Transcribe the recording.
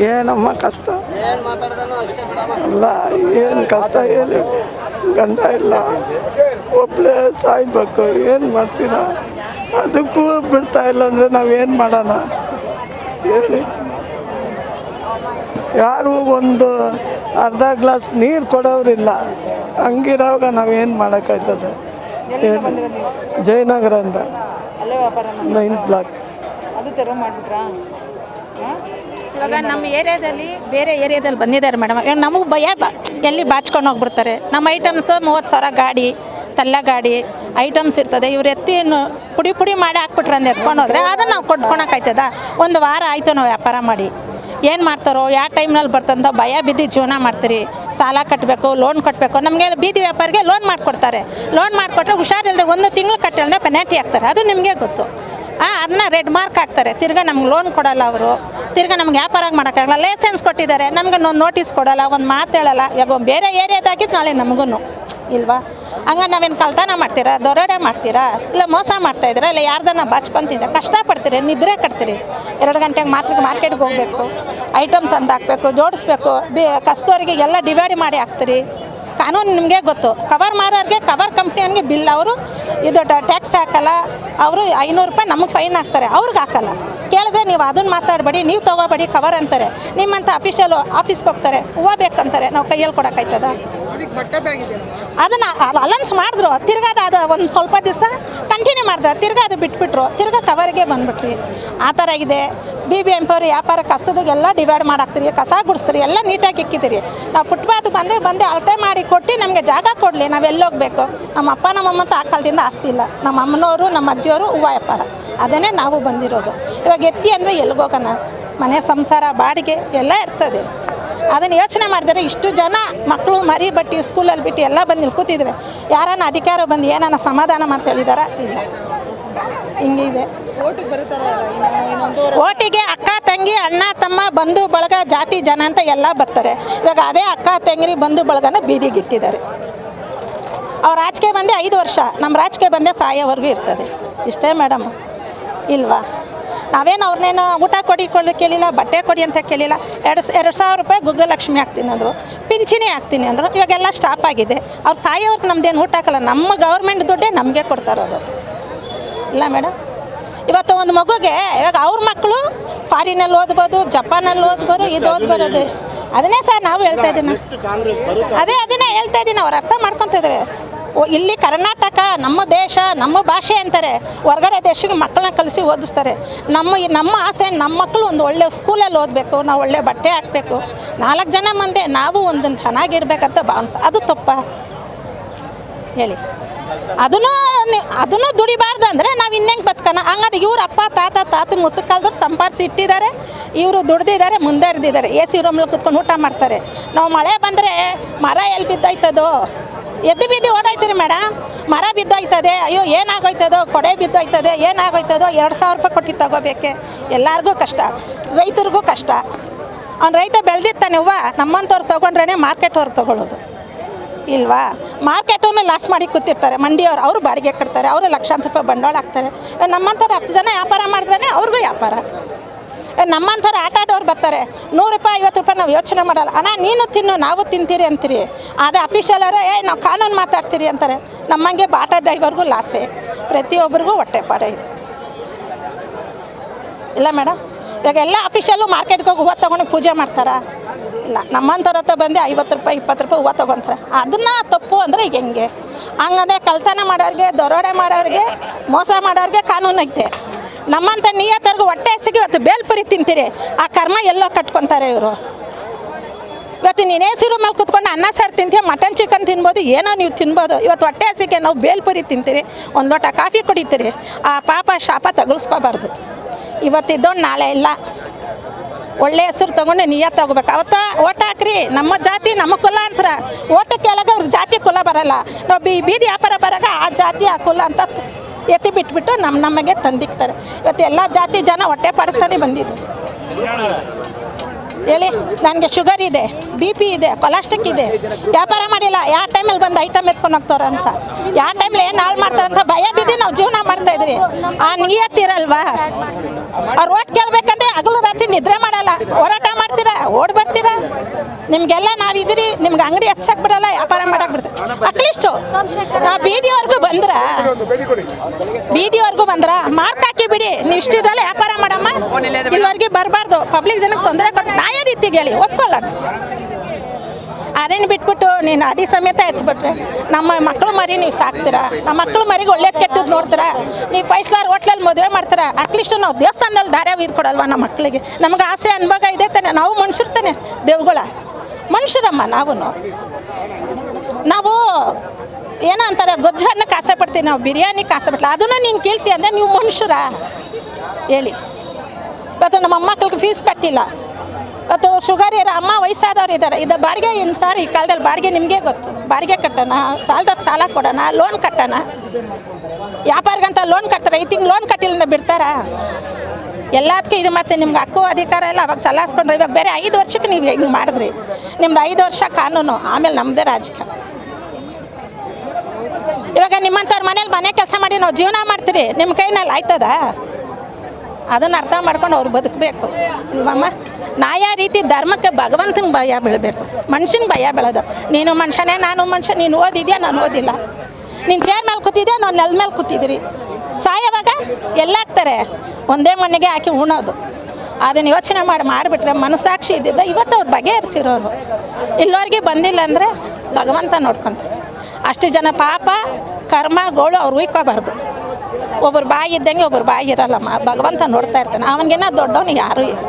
ಏನಮ್ಮ ಕಷ್ಟ ಅಲ್ಲ, ಏನು ಕಷ್ಟ ಹೇಳಿ. ಗಂಡ ಇಲ್ಲ, ಒಬ್ಬಳೇ ಸಾಯ್ಬೇಕು, ಏನು ಮಾಡ್ತೀರಾ? ಅದಕ್ಕೂ ಬಿಡ್ತಾ ಇಲ್ಲ ಅಂದರೆ ನಾವೇನು ಮಾಡೋಣ ಹೇಳಿ. ಯಾರು ಒಂದು ಅರ್ಧ ಗ್ಲಾಸ್ ನೀರು ಕೊಡೋರಿಲ್ಲ. ಹಂಗಿರೋವಾಗ ನಾವೇನು ಮಾಡೋಕ್ಕಾಯ್ತದೆ ಹೇಳಿ. ಜಯನಗರದಿಂದ 9th ಬ್ಲಾಕ್. ಅದು ತೆರವು ಮಾಡಿಬಿಟ್ರಾ? ಇವಾಗ ನಮ್ಮ ಏರಿಯಾದಲ್ಲಿ ಬೇರೆ ಏರಿಯಾದಲ್ಲಿ ಬಂದಿದ್ದಾರೆ ಮೇಡಮ್. ಇವಾಗ ನಮಗೆ ಭಯ ಎಲ್ಲಿ ಬಾಚ್ಕೊಂಡು ಹೋಗ್ಬಿಡ್ತಾರೆ. ನಮ್ಮ ಐಟಮ್ಸು 30,000 ಗಾಡಿ, ತಲ್ಲ ಗಾಡಿ ಐಟಮ್ಸ್ ಇರ್ತದೆ. ಇವ್ರು ಎತ್ತಿ ಪುಡಿ ಮಾಡಿ ಹಾಕ್ಬಿಟ್ರೆ ಅಂದು ಎತ್ಕೊಂಡು ಹೋದರೆ ಅದನ್ನು ನಾವು ಕೊಟ್ಕೊಳಕ್ಕಾಯ್ತದ? ಒಂದು ವಾರ ಆಯಿತು ನಾವು ವ್ಯಾಪಾರ ಮಾಡಿ. ಏನು ಮಾಡ್ತಾರೋ, ಯಾವ ಟೈಮ್ನಲ್ಲಿ ಬರ್ತಂದೋ ಭಯ ಬಿದ್ದು ಜೀವನ ಮಾಡ್ತೀರಿ. ಸಾಲ ಕಟ್ಟಬೇಕು, ಲೋನ್ ಕಟ್ಟಬೇಕು. ನಮಗೆ ಬೀದಿ ವ್ಯಾಪಾರಿಗೆ ಲೋನ್ ಮಾಡಿಕೊಡ್ತಾರೆ. ಲೋನ್ ಮಾಡಿಕೊಟ್ರೆ ಹುಷಾರಿಲ್ಲದೆ 1 ತಿಂಗಳು ಕಟ್ಟಿಲ್ಲದೆ ಪೆನಾಲ್ಟಿ ಹಾಕ್ತಾರೆ. ಅದು ನಿಮಗೆ ಗೊತ್ತು. ಅದನ್ನ ರೆಡ್ ಮಾರ್ಕ್ ಹಾಕ್ತಾರೆ. ತಿರ್ಗಾ ನಮ್ಗೆ ಲೋನ್ ಕೊಡೋಲ್ಲ ಅವರು. ತಿರ್ಗಾ ನಮ್ಗೆ ವ್ಯಾಪಾರ ಮಾಡೋಕ್ಕಾಗಲ್ಲ. ಲೈಸೆನ್ಸ್ ಕೊಟ್ಟಿದ್ದಾರೆ, ನಮ್ಗೆ ನೋಟಿಸ್ ಕೊಡೋಲ್ಲ, ಒಂದು ಮಾತು ಹೇಳಲ್ಲ. ಇವಾಗ ಬೇರೆ ಏರಿಯಾದಾಗಿದ್ದು ನಾಳೆ ನಮಗೂ ಇಲ್ವಾ? ಹಂಗೆ ನಾವೇನು ಕಳ್ತನ ಮಾಡ್ತೀರಾ, ದೊರಡೆ ಮಾಡ್ತೀರಾ, ಇಲ್ಲ ಮೋಸ ಮಾಡ್ತಾಯಿದ್ದೀರಾ, ಇಲ್ಲ ಯಾರ್ದನ್ನ ಬಾಚ್ಕೊತಿದ್ದ ಕಷ್ಟಪಡ್ತೀರಿ, ನಿದ್ರೆ ಕಟ್ತೀರಿ. 2 ಗಂಟೆಗೆ ಮಾರ್ಕೆಟ್ಗೆ ಹೋಗಬೇಕು, ಐಟಮ್ ತಂದು ಹಾಕಬೇಕು, ಜೋಡಿಸ್ಬೇಕು. ಕಸ್ತೋರಿಗೆ ಎಲ್ಲ ಡಿವೈಡ್ ಮಾಡಿ ಹಾಕ್ತೀರಿ. ಕಾನೂನು ನಿಮಗೆ ಗೊತ್ತು. ಕವರ್ ಮಾರೋರಿಗೆ ಕವರ್ ಕಂಪ್ನಿಯವ್ರಿಗೆ ಬಿಲ್, ಅವರು ಇದು ಟ್ಯಾಕ್ಸ್ ಹಾಕಲ್ಲ. ಅವರು 500 ರೂಪಾಯಿ ನಮಗೆ ಫೈನ್ ಹಾಕ್ತಾರೆ, ಅವ್ರಿಗೆ ಹಾಕಲ್ಲ. ಕೇಳಿದ್ರೆ ನೀವು ಅದನ್ನು ಮಾತಾಡಬೇಡಿ, ನೀವು ತೊಗೋಬೇಡಿ ಕವರ್ ಅಂತಾರೆ. ನಿಮ್ಮಂಥ ಆಫೀಸ್ಗೆ ಹೋಗ್ತಾರೆ, ಹೂವು ಬೇಕಂತಾರೆ, ನಾವು ಕೈಯಲ್ಲಿ ಕೊಡೋಕ್ಕಾಯ್ತದ? ಅದನ್ನು ಅಲೌನ್ಸ್ ಮಾಡಿದ್ರು. ತಿರ್ಗಾ ಅದು ಒಂದು ಸ್ವಲ್ಪ ದಿವಸ ಕಂಟಿನ್ಯೂ ಮಾಡಿದೆ, ತಿರ್ಗಾ ಅದು ಬಿಟ್ಬಿಟ್ರು, ತಿರ್ಗಾ ಕವರಿಗೆ ಬಂದುಬಿಟ್ರಿ. ಆ ಥರ ಇದೆ. BBMP ಅವರು ವ್ಯಾಪಾರ ಕಸದಾಗೆಲ್ಲ ಡಿವೈಡ್ ಮಾಡಾಕ್ತೀರಿ, ಕಸ ಗುಡಿಸ್ತೀರಿ, ಎಲ್ಲ ನೀಟಾಗಿ ಇಕ್ಕಿದ್ದೀರಿ. ನಾವು ಫುಟ್ಪಾತ್ ಬಂದು ಅಳತೆ ಮಾಡಿ ಕೊಟ್ಟು ನಮಗೆ ಜಾಗ ಕೊಡಲಿ, ನಾವು ಎಲ್ಲೋಗಬೇಕು? ನಮ್ಮ ಅಪ್ಪ ನಮ್ಮಮ್ಮಂತ ಆ ಕಾಲದಿಂದ ಆಸ್ತಿ ಇಲ್ಲ. ನಮ್ಮ ಅಮ್ಮನವರು ನಮ್ಮ ಅಜ್ಜಿಯವರು ಹೂವು ವ್ಯಾಪಾರ, ಅದನ್ನೇ ನಾವು ಬಂದಿರೋದು. ಇವಾಗ ಎತ್ತಿ ಅಂದರೆ ಎಲ್ಲಿಗೋಗೋಣ? ಮನೆ ಸಂಸಾರ ಬಾಡಿಗೆ ಎಲ್ಲ ಇರ್ತದೆ. ಅದನ್ನು ಯೋಚನೆ ಮಾಡಿದರೆ ಇಷ್ಟು ಜನ ಮಕ್ಕಳು ಮರಿ ಬಟ್ಟಿ ಸ್ಕೂಲಲ್ಲಿ ಬಿಟ್ಟು ಎಲ್ಲ ಬಂದು ಇಲ್ಲಿ ಕೂತಿದ್ರೆ ಯಾರನ್ನ ಅಧಿಕಾರ ಬಂದು ಏನಾನ ಸಮಾಧಾನ ಅಂತ ಹೇಳಿದಾರ? ಇಲ್ಲ. ಹಿಂಗಿದೆ. ಓಟಿಗೆ ಅಕ್ಕ ತಂಗಿ ಅಣ್ಣ ತಮ್ಮ ಬಂಧು ಬಳಗ ಜಾತಿ ಜನ ಅಂತ ಎಲ್ಲ ಬರ್ತಾರೆ. ಇವಾಗ ಅದೇ ಅಕ್ಕ ತಂಗಿ ಬಂಧು ಬಳಗನ ಬೀದಿಗಿಟ್ಟಿದ್ದಾರೆ. ಅವ್ರ ರಾಜಕೀಯ ಬಂದೆ 5 ವರ್ಷ, ನಮ್ಮ ರಾಜಕೀಯ ಬಂದೆ ಸಾಯೋವರೆಗೂ ಇರ್ತದೆ. ಇಷ್ಟೇ ಮೇಡಮ್, ಇಲ್ವಾ? ನಾವೇನು ಅವ್ರನ್ನೇನು ಊಟ ಕೇಳಿಲ್ಲ, ಬಟ್ಟೆ ಕೊಡಿ ಅಂತ ಕೇಳಿಲ್ಲ. 2,000 ರೂಪಾಯಿ ಗುಗ್ಗಲಕ್ಷ್ಮಿ ಹಾಕ್ತೀನಿ ಅಂದರು, ಪಿಂಚಣಿ ಹಾಕ್ತೀನಿ ಅಂದರು. ಇವಾಗೆಲ್ಲ ಸ್ಟಾಪ್ ಆಗಿದೆ. ಅವ್ರು ಸಾಯೋರ್ಗೆ ನಮ್ದೇನು ಊಟ ಹಾಕಲ್ಲ, ನಮ್ಮ ಗೌರ್ಮೆಂಟ್ ದುಡ್ಡೇ ನಮಗೆ ಕೊಡ್ತಾರೋದು. ಇಲ್ಲ ಮೇಡಮ್, ಇವತ್ತು ಒಂದು ಮಗುಗೆ ಇವಾಗ ಅವ್ರ ಮಕ್ಕಳು ಫಾರಿನಲ್ಲಿ ಓದ್ಬೋದು, ಜಪಾನಲ್ಲಿ ಓದ್ಬೋದು, ಇದು ಓದ್ಬರೋದು. ಅದನ್ನೇ ಸರ್ ನಾವು ಹೇಳ್ತಾ ಇದ್ದೀನಿ. ಅದನ್ನೇ ಹೇಳ್ತಾ ಇದ್ದೀನಿ. ಅವ್ರು ಅರ್ಥ ಮಾಡ್ಕೊತಿದ್ದಾರೆ. ಇಲ್ಲಿ ಕರ್ನಾಟಕ ನಮ್ಮ ದೇಶ, ನಮ್ಮ ಭಾಷೆ ಅಂತಾರೆ. ಹೊರಗಡೆ ದೇಶಕ್ಕೆ ಮಕ್ಕಳನ್ನ ಕಳಿಸಿ ಓದಿಸ್ತಾರೆ. ನಮ್ಮ ಆಸೆ ನಮ್ಮ ಮಕ್ಕಳು ಒಂದು ಒಳ್ಳೆ ಸ್ಕೂಲಲ್ಲಿ ಓದಬೇಕು, ನಾವು ಒಳ್ಳೆ ಬಟ್ಟೆ ಹಾಕಬೇಕು, 4 ಜನ ಮುಂದೆ ನಾವು ಒಂದನ್ನು ಚೆನ್ನಾಗಿರ್ಬೇಕಂತ ಭಾವನೆ. ಅದು ತಪ್ಪ ಹೇಳಿ? ಅದನ್ನು ದುಡಿಬಾರ್ದು ಅಂದರೆ ನಾವು ಇನ್ನೆಂಗೆ ಬದುಕೋಣ? ಹಂಗಾದ್ರೆ ಇವ್ರ ಅಪ್ಪ ತಾತ ಮುತ್ತ ಕಾಲದವ್ರು ಸಂಪಾದಿಸಿ ಇಟ್ಟಿದ್ದಾರೆ, ಇವರು ದುಡ್ದಿದ್ದಾರೆ, ಮುಂದೆರೆದಿದ್ದಾರೆ. AC ರೂಮಲ್ಲಿ ಕುತ್ಕೊಂಡು ಊಟ ಮಾಡ್ತಾರೆ. ನಾವು ಮಳೆ ಬಂದರೆ ಮರ ಎಲ್ಲಿ ಬಿದ್ದೋಯ್ತದೋ, ಎದ್ದು ಬಿದ್ದು ಓಡಾಯ್ತೀರಿ ಮೇಡಮ್. ಮರ ಬಿದ್ದೋಯ್ತದೆ, ಅಯ್ಯೋ ಏನಾಗೋಯ್ತದೋ, ಕೊಡೆ ಬಿದ್ದೋಯ್ತದೆ, ಏನಾಗೋಯ್ತದೋ, 2,000 ರೂಪಾಯಿ ಕೊಟ್ಟು ತಗೋಬೇಕೆ? ಎಲ್ಲರಿಗೂ ಕಷ್ಟ, ರೈತರಿಗೂ ಕಷ್ಟ. ಅವ್ನು ರೈತ ಬೆಳೆದಿರ್ತಾನೆ ಹೂವು, ನಮ್ಮಂಥವ್ರು ತೊಗೊಂಡ್ರೇ ಮಾರ್ಕೆಟ್ ಅವ್ರು ತೊಗೊಳ್ಳೋದು ಇಲ್ವಾ? ಮಾರ್ಕೆಟನ್ನು ಲಾಸ್ ಮಾಡಿ ಕೂತಿರ್ತಾರೆ ಮಂಡಿಯವ್ರು. ಅವರು ಬಾಡಿಗೆ ಕಟ್ತಾರೆ, ಅವರು ಲಕ್ಷಾಂತರ ರೂಪಾಯಿ ಬಂಡವಾಳ ಹಾಕ್ತಾರೆ. ನಮ್ಮಂಥವ್ರು 10 ಜನ ವ್ಯಾಪಾರ ಮಾಡಿದ್ರೇ ಅವ್ರಿಗೂ ವ್ಯಾಪಾರ. ನಮ್ಮಂಥವ್ರು ಆಟೋದವ್ರು ಬರ್ತಾರೆ, 100 ರೂಪಾಯಿ 50 ರೂಪಾಯಿ ನಾವು ಯೋಚನೆ ಮಾಡಲ್ಲ. ಅಣ್ಣ ನೀನು ತಿನ್ನು, ನಾವು ತಿಂತೀರಿ ಅಂತೀರಿ. ಅದೇ ಅಫಿಷಿಯಲವರು ನಾವು ಕಾನೂನು ಮಾತಾಡ್ತೀರಿ ಅಂತಾರೆ. ನಮ್ಮಂಗೆ ಆಟೋ ಡ್ರೈವರ್ಗೂ ಲಾಸೆ, ಪ್ರತಿಯೊಬ್ಬರಿಗೂ ಹೊಟ್ಟೆಪಾಡೆ ಇದೆ. ಇಲ್ಲ ಮೇಡಮ್, ಇವಾಗ ಎಲ್ಲ ಅಫಿಷಿಯಲ್ಲು ಮಾರ್ಕೆಟ್ಗೆ ಹೋಗಿ ಹೂವು ತೊಗೊಂಡು ಪೂಜೆ ಮಾಡ್ತಾರಾ? ಇಲ್ಲ. ನಮ್ಮಂಥವ್ರ ಹತ್ರ ಬಂದು 50 ರೂಪಾಯಿ 20 ರೂಪಾಯಿ ಹೂವು ತೊಗೊತಾರೆ. ಅದನ್ನು ತಪ್ಪು ಅಂದರೆ ಹೆಂಗೆ? ಹಂಗಂದರೆ ಕಳ್ತನ ಮಾಡೋರಿಗೆ, ದರೋಡೆ ಮಾಡೋರಿಗೆ, ಮೋಸ ಮಾಡೋರಿಗೆ ಕಾನೂನು ಐತೆ. ನಮ್ಮಂಥ ನಿಯತ್ತರ್ಗೂ ಹೊಟ್ಟೆ ಹಸಿಗೆ ಇವತ್ತು ಬೇಲ್ಪುರಿ ತಿಂತೀರಿ, ಆ ಕರ್ಮ ಎಲ್ಲೋ ಕಟ್ಕೊತಾರೆ ಇವರು. ಇವತ್ತು ನೀನು AC ರೂಮಲ್ಲಿ ಕೂತ್ಕೊಂಡು ಅನ್ನ ಸಾರು ತಿಂತೀವಿ, ಮಟನ್ ಚಿಕನ್ ತಿನ್ಬೋದು, ಏನೋ ನೀವು ತಿನ್ಬೋದು. ಇವತ್ತು ಹೊಟ್ಟೆ ಹಸಿಗೆ ನಾವು ಬೇಲ್ಪುರಿ ತಿಂತೀರಿ, ಒಂದು ಲೋಟ ಕಾಫಿ ಕುಡಿತೀರಿ. ಆ ಪಾಪ ಶಾಪ ತಗುಲಿಸ್ಕೋಬಾರ್ದು. ಇವತ್ತಿದ್ದೋಣ ನಾಳೆ ಇಲ್ಲ. ಒಳ್ಳೆ ಹೆಸರು ತೊಗೊಂಡು ನಿಯತ್ತು ತಗೋಬೇಕು. ಅವತ್ತು ಓಟ್ ಹಾಕ್ರಿ, ನಮ್ಮ ಜಾತಿ ನಮ್ಮ ಕುಲ ಅಂತಾರೆ. ಓಟು ಕೇಳಾಗ ಅವ್ರಿಗೆ ಜಾತಿ ಕುಲ ಬರೋಲ್ಲ. ನಾವು ಬೀದಿ ವ್ಯಾಪಾರ ಬರಾಗ ಆ ಜಾತಿ ಆ ಕುಲ ಅಂತ ಎತ್ತಿ ಬಿಟ್ಬಿಟ್ಟು ನಮಗೆ ತಂದಿಕ್ತಾರೆ. ಇವತ್ತು ಎಲ್ಲ ಜಾತಿ ಜನ ಹೊಟ್ಟೆ ಪಡ್ತಾನೆ ಬಂದಿದ್ದು. ಹೇಳಿ, ನನಗೆ ಶುಗರ್ ಇದೆ, BP ಇದೆ, ಕೊಲೆಸ್ಟ್ರಿಕ್ ಇದೆ, ವ್ಯಾಪಾರ ಮಾಡಿಲ್ಲ, ಯಾವ ಟೈಮಲ್ಲಿ ಬಂದು ಐಟಮ್ ಎತ್ಕೊಂಡು ಹೋಗ್ತಾರೆ ಅಂತ, ಯಾವ ಟೈಮಲ್ಲಿ ಏನು ಹಾಳು ಮಾಡ್ತಾರೆ ಅಂತ ಭಯ ಬಿದ್ದು ನಾವು ಜೀವನ ಮಾಡ್ತಾಯಿದ್ರಿ. ಆ ನಿಯತ್ತಿರಲ್ವಾ? ಅವ್ರು ಓಟ್ ಕೇಳಬೇಕಂದ್ರೆ ಹಗಲು ರಾತ್ರಿ ನಿದ್ರೆ ಮಾಡಲ್ಲ, ಹೋರಾಟ ಮಾಡ್ತೀರಾ, ಓಡ್ ಬರ್ತೀರಾ. ನಿಮಗೆಲ್ಲ ನಾವಿದ್ದೀರಿ, ನಿಮ್ಗೆ ಅಂಗಡಿ ಹಚ್ಚಕ್ಕೆ ಬಿಡಲ್ಲ, ವ್ಯಾಪಾರ ಮಾಡಕ್ಕೆ ಬಿಡ್ತೀವಿ. ಅಟ್ಲೀಸ್ಟು ನಾವು ಬೀದಿವರೆಗೂ ಬಂದ್ರ ಮಾರ್ಕ್ ಹಾಕಿ ಬಿಡಿ, ನೀವು ಇಷ್ಟದಲ್ಲೇ ವ್ಯಾಪಾರ ಮಾಡಮ್ಮ, ಇಲ್ಲಿವರೆಗೆ ಬರಬಾರ್ದು, ಪಬ್ಲಿಕ್ ಜನಕ್ಕೆ ತೊಂದರೆ ಕೊಟ್ಟು ನಾಯ ರೀತಿಗೆ ಹೇಳಿ ಒಪ್ಕೊಳ್ಳೋಣ. ಅದೇನು ಬಿಟ್ಬಿಟ್ಟು ನೀನು ಅಡಿ ಸಮೇತ ಎತ್ಬಿಟ್ರೆ ನಮ್ಮ ಮಕ್ಕಳು ಮರಿ ನೀವು ಸಾಕ್ತೀರಾ, ನಮ್ಮ ಮಕ್ಕಳು ಮರಿಗೆ ಒಳ್ಳೇದು ಕೆಟ್ಟದ್ದು ನೋಡ್ತೀರಾ, ನೀವು 5 ಸ್ಟಾರ್ ಹೋಟ್ಲಲ್ಲಿ ಮದುವೆ ಮಾಡ್ತೀರಾ. ಅಟ್ಲೀಸ್ಟ್ ನಾವು ದೇವಸ್ಥಾನದಲ್ಲಿ ದಾರ್ಯ ಇದು ಕೊಡಲ್ವ ನಮ್ಮ ಮಕ್ಕಳಿಗೆ? ನಮ್ಗೆ ಆಸೆ ಅನುಭವ ಇದೆ ತಾನೆ, ನಾವು ಮನುಷ್ಯರು ತಾನೆ, ದೇವ್ಗಳ ಮನುಷ್ಯರಮ್ಮ. ನಾವು ಏನೋ ಅಂತಾರೆ, ಗೊಜ್ಜನ್ನಕ್ಕೆ ಆಸೆ ಪಡ್ತೀವಿ, ನಾವು ಬಿರಿಯಾನಿಗೆ ಆಸೆ ಪಡ್ತೀವಿ. ಅದನ್ನು ನೀನು ಕೇಳ್ತೀಯ ಅಂದರೆ ನೀವು ಮನುಷ್ಯರ ಹೇಳಿ? ಇವತ್ತು ನಮ್ಮ ಮೊಮ್ಮಕ್ಕಳಿಗೆ ಫೀಸ್ ಕಟ್ಟಿಲ್ಲ, ಇವತ್ತು ಶುಗರ್ ಇರೋ ಅಮ್ಮ ವಯಸ್ಸಾದವ್ರು ಇದ್ದಾರೆ, ಇದು ಬಾಡಿಗೆ 8,000 ಈ ಕಾಲದಲ್ಲಿ ಬಾಡಿಗೆ ನಿಮಗೆ ಗೊತ್ತು. ಬಾಡಿಗೆ ಕಟ್ಟೋಣ, ಸಾಲದವ್ರು ಸಾಲ ಕೊಡೋಣ, ಲೋನ್ ಕಟ್ಟೋಣ. ವ್ಯಾಪಾರಿಗಂತ ಲೋನ್ ಕಟ್ತಾರೆ, ಈ ತಿಂಗಳು ಲೋನ್ ಕಟ್ಟಿಲ್ಲ ಬಿಡ್ತಾರಾ? ಎಲ್ಲದಕ್ಕೂ ಇದು ಮತ್ತೆ ನಿಮ್ಗೆ ಹಕ್ಕು ಅಧಿಕಾರ ಎಲ್ಲ ಅವಾಗ ಚಲಾಯಿಸ್ಕೊಂಡ್ರೆ. ಇವಾಗ ಬೇರೆ 5 ವರ್ಷಕ್ಕೆ ನೀವು ಹಿಂಗೆ ಮಾಡಿದ್ರಿ, ನಿಮ್ದು 5 ವರ್ಷ ಕಾನೂನು, ಆಮೇಲೆ ನಮ್ಮದೇ ರಾಜಕೀಯ. ಇವಾಗ ನಿಮ್ಮಂಥವ್ರ ಮನೆ ಕೆಲಸ ಮಾಡಿ ನಾವು ಜೀವನ ಮಾಡ್ತೀರಿ, ನಿಮ್ಮ ಕೈನಲ್ಲಿ ಆಯ್ತದ? ಅದನ್ನು ಅರ್ಥ ಮಾಡ್ಕೊಂಡು ಅವ್ರು ಬದುಕಬೇಕು ಇಲ್ವಮ್ಮ? ನಾಯ ರೀತಿ ಧರ್ಮಕ್ಕೆ ಭಗವಂತನ ಭಯ ಬೀಳಬೇಕು, ಮನುಷ್ಯನ ಭಯ ಬೆಳೆದು. ನೀನು ಮನುಷ್ಯನೇ, ನಾನು ಮನುಷ್ಯ, ನೀನು ಓದಿದ್ಯಾ, ನಾನು ಓದಿಲ್ಲ, ನೀನು ಚೇರ್ ಮೇಲೆ ಕೂತಿದ್ಯಾ, ನಾವು ನೆಲದ ಮೇಲೆ ಕೂತಿದ್ದೀರಿ. ಸಾಯವಾಗ ಎಲ್ಲಾಗ್ತಾರೆ, ಒಂದೇ ಮಣ್ಣಿಗೆ ಹಾಕಿ ಉಣೋದು. ಅದನ್ನು ಯೋಚನೆ ಮಾಡಿಬಿಟ್ರೆ ಮನಸ್ಸಾಕ್ಷಿ ಇದ್ದಿದ್ದ ಇವತ್ತು ಅವ್ರು ಬಗೆಹರಿಸಿರೋರು. ಇಲ್ಲವ್ರಿಗೆ ಬಂದಿಲ್ಲ ಅಂದರೆ ಭಗವಂತ ನೋಡ್ಕೊತಾರೆ. ಅಷ್ಟು ಜನ ಪಾಪ ಕರ್ಮಗಳು ಅವ್ರು ಉಯ್ಕೋಬಾರ್ದು. ಒಬ್ಬರು ಬಾಯಿ ಇದ್ದಂಗೆ ಒಬ್ಬರು ಬಾಯಿ ಇರಲ್ಲಮ್ಮ, ಭಗವಂತ ನೋಡ್ತಾ ಇರ್ತಾನೆ. ಅವನಿಗೇನ ದೊಡ್ಡವನಿಗೆ ಯಾರೂ ಇಲ್ಲ.